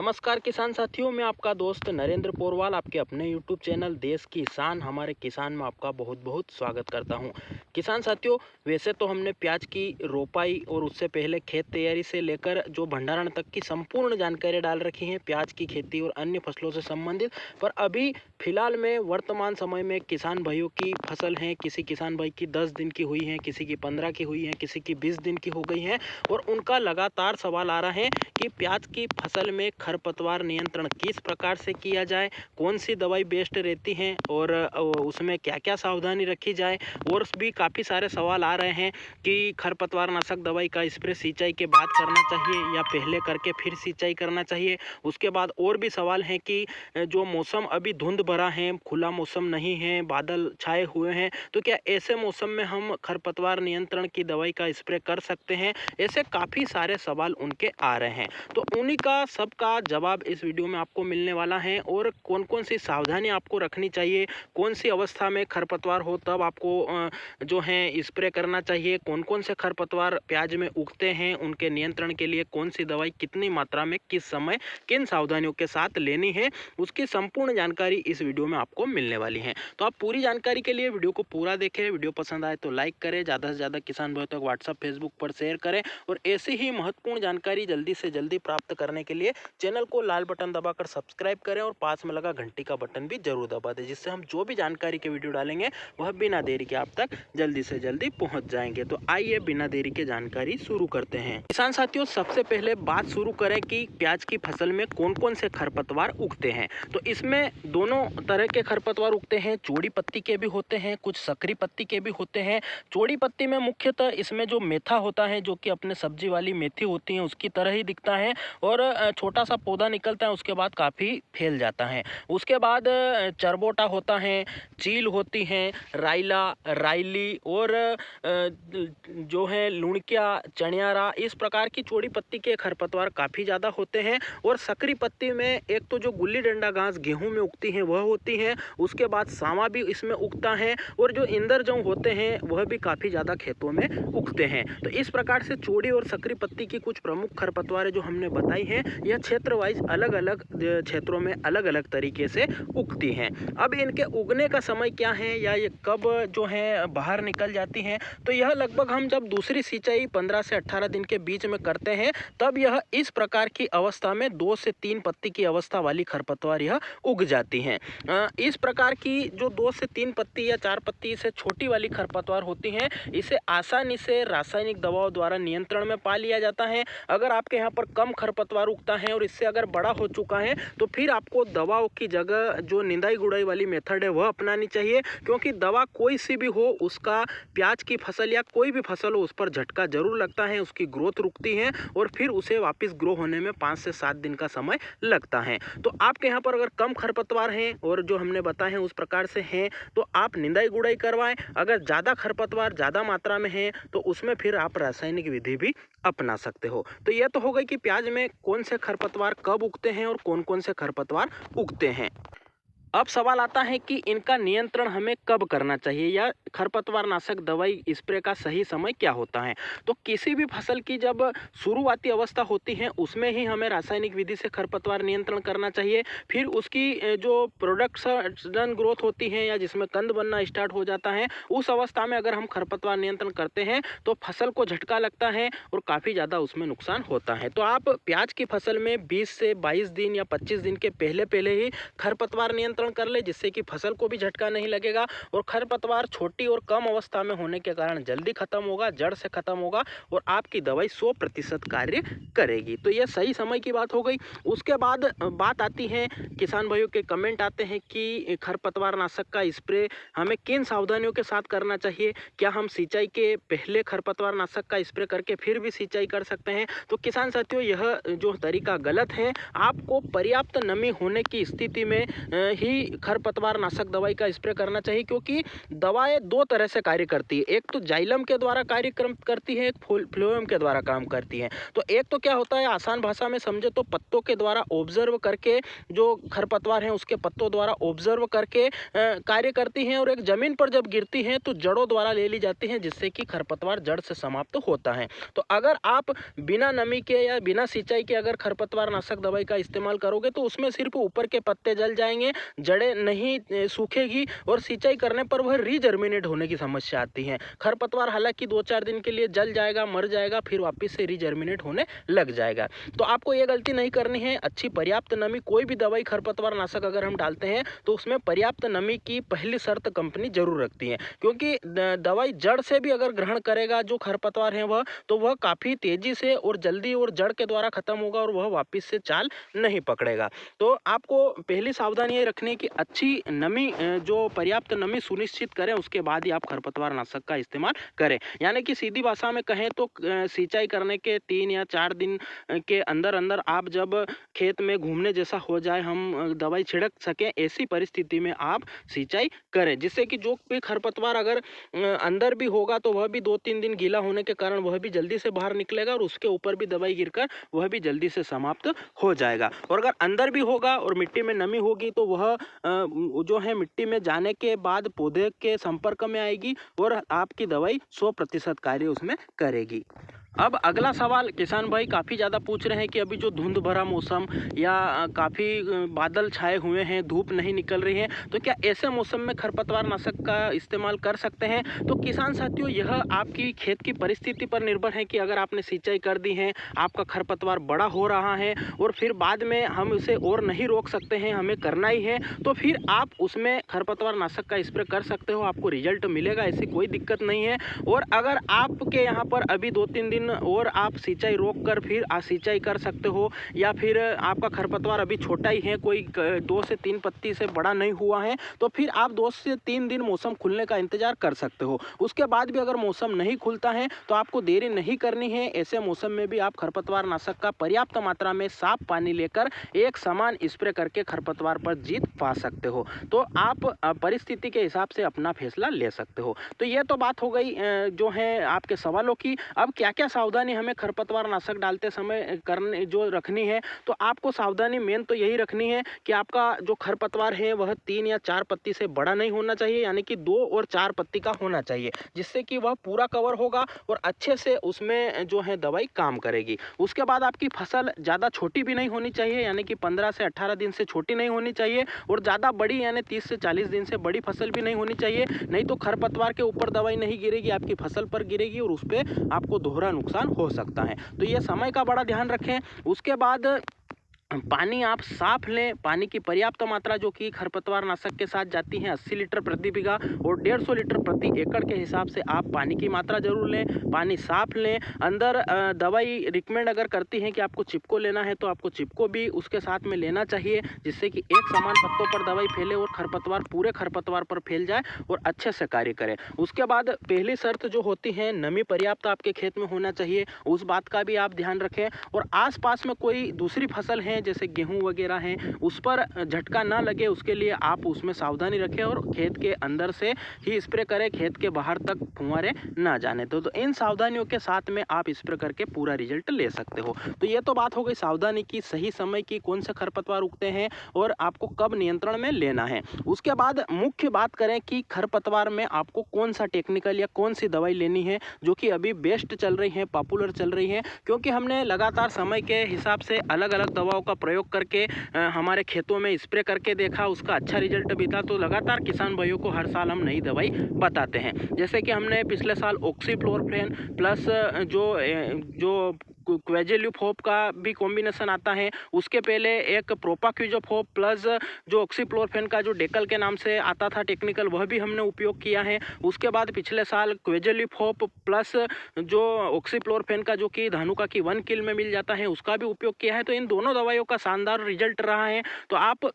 नमस्कार किसान साथियों, मैं आपका दोस्त नरेंद्र पोरवाल आपके अपने यूट्यूब चैनल देश की शान हमारे किसान में आपका बहुत बहुत स्वागत करता हूं। किसान साथियों, वैसे तो हमने प्याज की रोपाई और उससे पहले खेत तैयारी से लेकर जो भंडारण तक की संपूर्ण जानकारी डाल रखी है प्याज की खेती और अन्य फसलों से संबंधित। पर अभी फिलहाल में वर्तमान समय में किसान भाइयों की फसल है, किसी किसान भाई की 10 दिन की हुई है, किसी की 15 की हुई है, किसी की 20 दिन की हो गई है और उनका लगातार सवाल आ रहा है कि प्याज की फसल में खरपतवार नियंत्रण किस प्रकार से किया जाए, कौन सी दवाई बेस्ट रहती है और उसमें क्या क्या सावधानी रखी जाए। और भी काफ़ी सारे सवाल आ रहे हैं कि खरपतवार नाशक दवाई का स्प्रे सिंचाई के बाद करना चाहिए या पहले करके फिर सिंचाई करना चाहिए। उसके बाद और भी सवाल हैं कि जो मौसम अभी धुंध भरा है, खुला मौसम नहीं है, बादल छाए हुए हैं, तो क्या ऐसे मौसम में हम खरपतवार नियंत्रण की दवाई का स्प्रे कर सकते हैं। ऐसे काफ़ी सारे सवाल उनके आ रहे हैं, तो उन्हीं का सबका जवाब इस वीडियो में आपको मिलने वाला है। और कौन कौन सी सावधानी आपको रखनी चाहिए, कौन सी अवस्था में खरपतवार हो तब आपको जो है स्प्रे करना चाहिए, कौन कौन से खरपतवार प्याज में उगते हैं, उनके नियंत्रण के लिए कौन सी दवाई कितनी मात्रा में किस समय किन सावधानियों के साथ लेनी है, उसकी संपूर्ण जानकारी इस वीडियो में आपको मिलने वाली है। तो आप पूरी जानकारी के लिए वीडियो को पूरा देखें। वीडियो पसंद आए तो लाइक करें, ज़्यादा से ज़्यादा किसान भाइयों तक व्हाट्सएप फेसबुक पर शेयर करें और ऐसी ही महत्वपूर्ण जानकारी जल्दी से जल्दी प्राप्त करने के लिए चैनल को लाल बटन दबाकर सब्सक्राइब करें और पास में लगा घंटी का बटन भी जरूर दबा दें, जिससे हम जो भी जानकारी के वीडियो डालेंगे वह बिना देरी के आप तक जल्दी से जल्दी पहुंच जाएंगे। तो आइए बिना देरी के जानकारी शुरू करते हैं। किसान साथियों, सबसे पहले बात शुरू करें कि प्याज की फसल में कौन कौन से खरपतवार उगते हैं। तो इसमें दोनों तरह के खरपतवार उगते हैं, चौड़ी पत्ती के भी होते हैं, कुछ सकरी पत्ती के भी होते हैं। चौड़ी पत्ती में मुख्यतः इसमें जो मेथा होता है, जो कि अपने सब्जी वाली मेथी होती है उसकी तरह ही दिखता है और छोटा सा पौधा निकलता है, उसके बाद काफ़ी फैल जाता है। उसके बाद चरबोटा होता है, चील होती हैं, राइला, राइली और जो है लुणकिया, चणियारा, इस प्रकार की चौड़ी पत्ती के खरपतवार काफ़ी ज़्यादा होते हैं। और सकरी पत्ती में एक तो जो गुल्ली डंडा घास गेहूं में उगती है वह होती है, उसके बाद सांवा भी इसमें उगता है और जो इंदर जौ होते हैं वह भी काफ़ी ज़्यादा खेतों में उगते हैं। तो इस प्रकार से चौड़ी और सकरी पत्ती की कुछ प्रमुख खरपतवारें जो हमने बताई हैं, यह क्षेत्र वाइज अलग अलग क्षेत्रों में अलग अलग तरीके से उगती हैं। अब इनके उगने का समय क्या है या ये कब जो है बाहर निकल जाती हैं, तो यह लगभग हम जब दूसरी सिंचाई 15 से 18 दिन के बीच में करते हैं तब यह इस प्रकार की अवस्था में 2 से 3 पत्ती की अवस्था वाली खरपतवार यह उग जाती हैं। इस प्रकार की जो 2 से 3 पत्ती या 4 पत्ती से छोटी वाली खरपतवार होती हैं, इसे आसानी से रासायनिक दवाओं द्वारा नियंत्रण में पा लिया जाता है। अगर आपके यहाँ पर कम खरपतवार उगता है और इससे अगर बड़ा हो चुका है तो फिर आपको दवाओं की जगह जो निंदाई गुड़ाई वाली मेथड है वह अपनानी चाहिए, क्योंकि दवा कोई सी भी हो उसका प्याज की फसल या कोई भी फसल हो उस पर झटका जरूर लगता है, उसकी ग्रोथ रुकती है और फिर उसे वापस ग्रो होने में 5 से 7 दिन का समय लगता है। तो आपके यहाँ पर अगर कम खरपतवार हैं और जो हमने बताए हैं उस प्रकार से हैं तो आप निंदाई गुड़ाई करवाएं। अगर ज़्यादा खरपतवार ज़्यादा मात्रा में है तो उसमें फिर आप रासायनिक विधि भी अपना सकते हो। तो यह तो हो गई कि प्याज में कौन से खरपतवार कब उगते हैं और कौन कौन से खरपतवार उगते हैं। अब सवाल आता है कि इनका नियंत्रण हमें कब करना चाहिए या खरपतवार नाशक दवाई स्प्रे का सही समय क्या होता है। तो किसी भी फसल की जब शुरुआती अवस्था होती है उसमें ही हमें रासायनिक विधि से खरपतवार नियंत्रण करना चाहिए। फिर उसकी जो प्रोडक्शन ग्रोथ होती है या जिसमें कंद बनना स्टार्ट हो जाता है, उस अवस्था में अगर हम खरपतवार नियंत्रण करते हैं तो फसल को झटका लगता है और काफ़ी ज़्यादा उसमें नुकसान होता है। तो आप प्याज की फसल में 20 से 22 दिन या 25 दिन के पहले पहले ही खरपतवार नियंत्रण कर ले, जिससे कि फसल को भी झटका नहीं लगेगा और खरपतवार छोटी और कम अवस्था में होने के कारण जल्दी खत्म होगा, जड़ से खत्म होगा और आपकी दवाई 100% कार्य करेगी। तो यह सही समय की बात हो गई। उसके बाद बात आती है, किसान भाइयों के कमेंट आते हैं कि खरपतवार नाशक का स्प्रे हमें किन सावधानियों के साथ करना चाहिए, क्या हम सिंचाई के पहले खरपतवार नाशक का स्प्रे करके फिर भी सिंचाई कर सकते हैं। तो किसान साथियों, यह जो तरीका गलत है। आपको पर्याप्त नमी होने की स्थिति में ही ही खरपतवार नाशक दवाई का स्प्रे करना चाहिए, क्योंकि दवाएं दो तरह से कार्य करती है। एक तो जाइलम के द्वारा कार्यक्रम करती है, एक फ्लोएम के द्वारा काम करती है। तो एक तो क्या होता है, आसान भाषा में समझे तो पत्तों के द्वारा ऑब्जर्व करके जो खरपतवार है उसके पत्तों द्वारा ऑब्जर्व करके कार्य करती हैं, और एक जमीन पर जब गिरती हैं तो जड़ों द्वारा ले ली जाती हैं, जिससे कि खरपतवार जड़ से समाप्त होता है। तो अगर आप बिना नमी के या बिना सिंचाई के अगर खरपतवार नाशक दवाई का इस्तेमाल करोगे तो उसमें सिर्फ ऊपर के पत्ते जल जाएंगे, जड़ें नहीं सूखेगी, और सिंचाई करने पर वह रीजर्मिनेट होने की समस्या आती है। खरपतवार हालांकि 2-4 दिन के लिए जल जाएगा, मर जाएगा, फिर वापस से रीजर्मिनेट होने लग जाएगा। तो आपको ये गलती नहीं करनी है। अच्छी पर्याप्त नमी, कोई भी दवाई खरपतवार नाशक अगर हम डालते हैं तो उसमें पर्याप्त नमी की पहली शर्त कंपनी जरूर रखती है, क्योंकि दवाई जड़ से भी अगर ग्रहण करेगा जो खरपतवार है वह, तो वह काफ़ी तेजी से और जल्दी और जड़ के द्वारा खत्म होगा और वह वापस से चाल नहीं पकड़ेगा। तो आपको पहली सावधानी ये रखनी है कि अच्छी नमी, जो पर्याप्त नमी सुनिश्चित करें, उसके बाद ही आप खरपतवार नाशक का इस्तेमाल करें। यानी कि सीधी भाषा में कहें तो सिंचाई करने के 3 या 4 दिन के अंदर अंदर आप जब खेत में घूमने जैसा हो जाए, हम दवाई छिड़क सकें, ऐसी परिस्थिति में आप सिंचाई करें, जिससे कि जो भी खरपतवार अगर अंदर भी होगा तो वह भी 2-3 दिन गीला होने के कारण वह भी जल्दी से बाहर निकलेगा, और उसके ऊपर भी दवाई गिरकर वह भी जल्दी से समाप्त हो जाएगा। और अगर अंदर भी होगा और मिट्टी में नमी होगी तो वह जो है मिट्टी में जाने के बाद पौधे के संपर्क में आएगी और आपकी दवाई 100% कार्य उसमें करेगी। अब अगला सवाल किसान भाई काफ़ी ज़्यादा पूछ रहे हैं कि अभी जो धुंध भरा मौसम या काफ़ी बादल छाए हुए हैं, धूप नहीं निकल रही है, तो क्या ऐसे मौसम में खरपतवार नाशक का इस्तेमाल कर सकते हैं? तो किसान साथियों, यह आपकी खेत की परिस्थिति पर निर्भर है कि अगर आपने सिंचाई कर दी है, आपका खरपतवार बड़ा हो रहा है और फिर बाद में हम उसे और नहीं रोक सकते हैं, हमें करना ही है, तो फिर आप उसमें खरपतवार नाशक का स्प्रे कर सकते हो, आपको रिजल्ट मिलेगा, ऐसी कोई दिक्कत नहीं है। और अगर आपके यहाँ पर अभी 2-3 दिन और आप सिंचाई रोक कर फिर सिंचाई कर सकते हो, या फिर आपका खरपतवार अभी छोटा ही है, कोई 2 से 3 पत्ती से बड़ा नहीं हुआ है, तो फिर आप 2 से 3 दिन मौसम खुलने का इंतजार कर सकते हो। उसके बाद भी अगर मौसम नहीं खुलता है तो आपको देरी नहीं करनी है। ऐसे मौसम में भी आप खरपतवार नाशक का पर्याप्त मात्रा में साफ पानी लेकर एक समान स्प्रे करके खरपतवार पर जीत पा सकते हो। तो आप परिस्थिति के हिसाब से अपना फैसला ले सकते हो। तो ये तो बात हो गई जो है आपके सवालों की। अब क्या क्या सावधानी हमें खरपतवार नाशक डालते समय करने जो रखनी है, तो आपको सावधानी मेन तो यही रखनी है कि आपका जो खरपतवार है वह 3 या 4 पत्ती से बड़ा नहीं होना चाहिए, यानी कि 2 और 4 पत्ती का होना चाहिए, जिससे कि वह पूरा कवर होगा और अच्छे से उसमें जो है दवाई काम करेगी। उसके बाद आपकी फसल ज़्यादा छोटी भी नहीं होनी चाहिए, यानी कि 15 से 18 दिन से छोटी नहीं होनी चाहिए, और ज़्यादा बड़ी यानी 30 से 40 दिन से बड़ी फसल भी नहीं होनी चाहिए, नहीं तो खरपतवार के ऊपर दवाई नहीं गिरेगी, आपकी फसल पर गिरेगी और उस पर आपको दोहरा नुकसान हो सकता है। तो ये समय का बड़ा ध्यान रखें। उसके बाद पानी आप साफ लें। पानी की पर्याप्त मात्रा जो कि खरपतवार नाशक के साथ जाती है 80 लीटर प्रति बीघा और 150 लीटर प्रति एकड़ के हिसाब से आप पानी की मात्रा जरूर लें। पानी साफ लें। अंदर दवाई रिकमेंड अगर करती है कि आपको चिपको लेना है तो आपको चिपको भी उसके साथ में लेना चाहिए, जिससे कि एक समान पत्तों पर दवाई फैले और खरपतवार पूरे खरपतवार पर फैल जाए और अच्छे से कार्य करे। उसके बाद पहली शर्त जो होती है, नमी पर्याप्त आपके खेत में होना चाहिए, उस बात का भी आप ध्यान रखें। और आसपास में कोई दूसरी फसल है जैसे गेहूं वगैरह है, उस पर झटका ना लगे, उसके लिए आप उसमें सावधानी रखें और खेत के अंदर से ही स्प्रे करें, खेत के बाहर तक फुहारे ना जाने दो। तो इन सावधानियों के साथ में आप स्प्रे करके पूरा रिजल्ट ले सकते हो। तो ये तो बात हो गई सावधानी की, सही समय की, कौन से खरपतवार उगते हैं और आपको कब नियंत्रण में लेना है। उसके बाद मुख्य बात करें कि खरपतवार में आपको कौन सा टेक्निकल या कौन सी दवाई लेनी है जो कि अभी बेस्ट चल रही है, पॉपुलर चल रही है, क्योंकि हमने लगातार समय के हिसाब से अलग अलग दवाओं का प्रयोग करके हमारे खेतों में स्प्रे करके देखा, उसका अच्छा रिजल्ट भी था। तो लगातार किसान भाइयों को हर साल हम नई दवाई बताते हैं। जैसे कि हमने पिछले साल ऑक्सीफ्लोरोफेन प्लस जो क्वेजेल्यूफोप का भी कॉम्बिनेशन आता है, उसके पहले एक प्रोपाक्विजोफोप प्लस जो ऑक्सीफ्लोरोफेन का जो डेकल के नाम से आता था टेक्निकल, वह भी हमने उपयोग किया है। उसके बाद पिछले साल क्वेजेल्यूफोप प्लस जो ऑक्सीफ्लोरोफेन का जो कि धानुका की 1 किल में मिल जाता है, उसका भी उपयोग किया है। तो इन दोनों दवाइयों का शानदार रिजल्ट रहा है। तो आप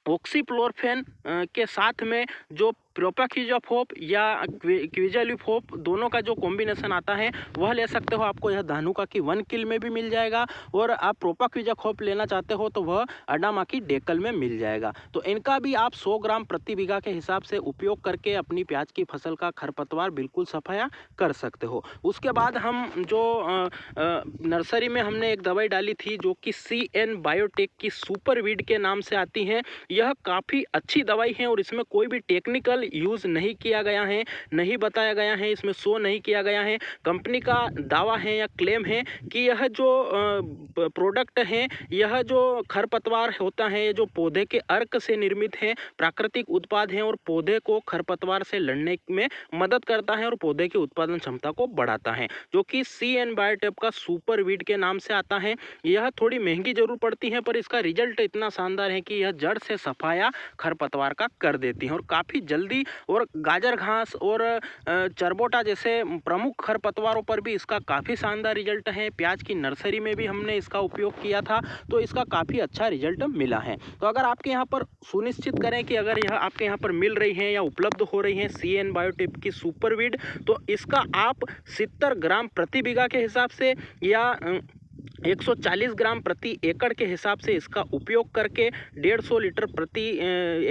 ऑक्सीफ्लोरोफेन के साथ में जो प्रोपाक्विजाफोप या क्विजाल्यूफोप दोनों का जो कॉम्बिनेशन आता है वह ले सकते हो। आपको यह धानुका की 1 किल में भी मिल जाएगा, और आप प्रोपाक्विजाफोप लेना चाहते हो तो वह अडामा की डेकल में मिल जाएगा। तो इनका भी आप 100 ग्राम प्रति बीघा के हिसाब से उपयोग करके अपनी प्याज की फसल का खरपतवार बिल्कुल सफाया कर सकते हो। उसके बाद हम जो नर्सरी में हमने एक दवाई डाली थी जो कि CN बायोटेक की सुपरवीड के नाम से आती है। यह काफ़ी अच्छी दवाई है और इसमें कोई भी टेक्निकल यूज़ नहीं किया गया है, नहीं बताया गया है, इसमें शो नहीं किया गया है। कंपनी का दावा है या क्लेम है कि यह जो प्रोडक्ट है, यह जो खरपतवार होता है, ये जो पौधे के अर्क से निर्मित है, प्राकृतिक उत्पाद हैं और पौधे को खरपतवार से लड़ने में मदद करता है और पौधे की उत्पादन क्षमता को बढ़ाता है, जो कि CN बायोटेक का सुपरवीड के नाम से आता है। यह थोड़ी महंगी जरूर पड़ती है, पर इसका रिजल्ट इतना शानदार है कि यह जड़ से सफाया खरपतवार का कर देती है और काफ़ी जल्दी, और गाजर घास और चरबोटा जैसे प्रमुख खरपतवारों पर भी इसका काफ़ी शानदार रिजल्ट है। प्याज की नर्सरी में भी हमने इसका उपयोग किया था, तो इसका काफ़ी अच्छा रिजल्ट मिला है। तो अगर आपके यहाँ पर सुनिश्चित करें कि अगर यह आपके यहाँ पर मिल रही है या उपलब्ध हो रही है CN बायोटेक की सुपरवीड, तो इसका आप 70 ग्राम प्रति बीघा के हिसाब से या 140 ग्राम प्रति एकड़ के हिसाब से इसका उपयोग करके 150 लीटर प्रति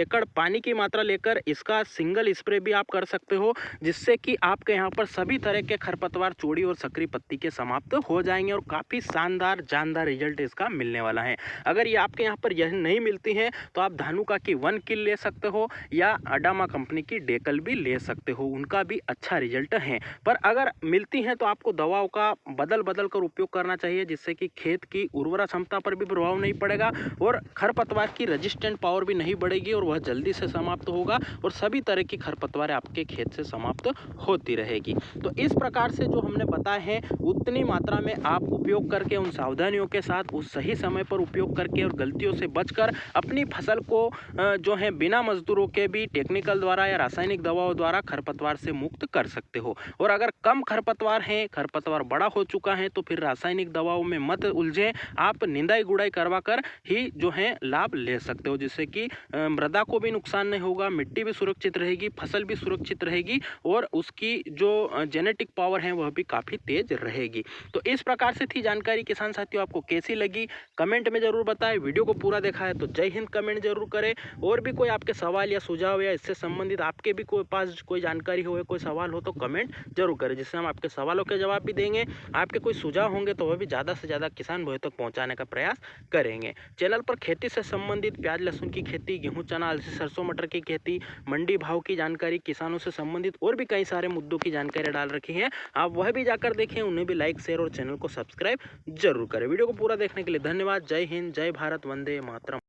एकड़ पानी की मात्रा लेकर इसका सिंगल स्प्रे भी आप कर सकते हो, जिससे कि आपके यहाँ पर सभी तरह के खरपतवार, चोड़ी और सकरी पत्ती के समाप्त हो जाएंगे और काफ़ी शानदार जानदार रिजल्ट इसका मिलने वाला है। अगर ये आपके यहाँ पर यह नहीं मिलती है तो आप धानुका की 1 किल ले सकते हो या अडामा कंपनी की डेकल भी ले सकते हो, उनका भी अच्छा रिजल्ट है। पर अगर मिलती हैं तो आपको दवाओं का बदल बदल कर उपयोग करना चाहिए, जिससे कि खेत की उर्वरा क्षमता पर भी प्रभाव नहीं पड़ेगा और खरपतवार की रेजिस्टेंट पावर भी नहीं बढ़ेगी और वह जल्दी से समाप्त होगा और सभी तरह की खरपतवार आपके खेत से समाप्त होती रहेगी। तो इस प्रकार से जो हमने बताया है उतनी मात्रा में आप उपयोग करके, उन सावधानियों के साथ, उस सही समय पर उपयोग करके और गलतियों से बचकर अपनी फसल को जो है बिना मजदूरों के भी टेक्निकल द्वारा या रासायनिक दवाओं द्वारा खरपतवार से मुक्त कर सकते हो। और अगर कम खरपतवार है, खरपतवार बड़ा हो चुका है, तो फिर रासायनिक दवाओं में मत उलझे, आप निंदाई गुड़ाई करवा कर ही जो है लाभ ले सकते हो, जिससे कि मृदा को भी नुकसान नहीं होगा, मिट्टी भी सुरक्षित रहेगी, फसल भी सुरक्षित रहेगी और उसकी जो जेनेटिक पावर है वह भी काफ़ी तेज रहेगी। तो इस प्रकार से थी जानकारी किसान साथियों। आपको कैसी लगी कमेंट में जरूर बताएं। वीडियो को पूरा देखा है तो जय हिंद कमेंट जरूर करें। और भी कोई आपके सवाल या सुझाव या इससे संबंधित आपके भी कोई पास कोई जानकारी हो या कोई सवाल हो तो कमेंट जरूर करें, जिससे हम आपके सवालों के जवाब भी देंगे। आपके कोई सुझाव होंगे तो वह भी ज़्यादा से ज़्यादा किसान भाइयों तक पहुंचाने का प्रयास करेंगे। चैनल पर खेती से संबंधित प्याज लहसुन की खेती, गेहूं चना अलसी सरसों मटर की खेती, मंडी भाव की जानकारी, किसानों से संबंधित और भी कई सारे मुद्दों की जानकारी डाल रखी है, आप वह भी जाकर देखें, उन्हें भी लाइक शेयर और चैनल को सब्सक्राइब जरूर करें। वीडियो को पूरा देखने के लिए धन्यवाद। जय हिंद, जय भारत, वंदे मातरम।